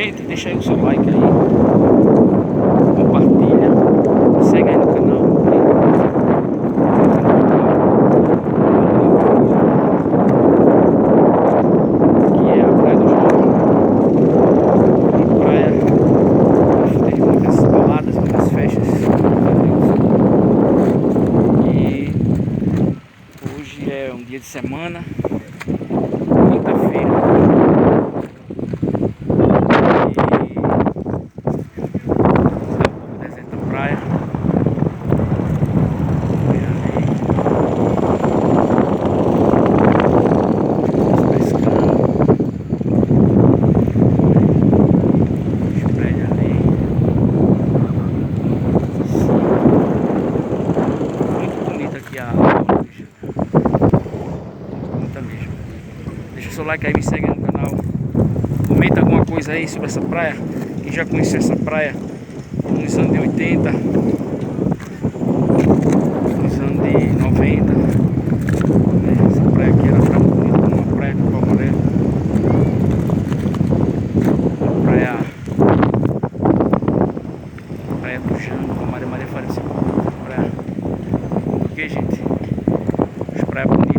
Gente, deixa aí o seu like aí, compartilha, segue aí no canal. Aqui é a Praia do João, uma praia onde tem muitas baladas, muitas festas. E hoje é um dia de semana, quinta-feira. Praia. Pescando. Os prédios ali. Muito bonita aqui a água. Bonita mesmo. Deixa o seu like aí, me segue no canal. Comenta alguma coisa aí sobre essa praia. Quem já conheceu essa praia nos anos de 80, nos anos de 90, essa praia aqui era tão bonita como uma praia de pau amarelo, praia do Jango, como a Maria faleceu, praia, porque gente, as praias bonitas.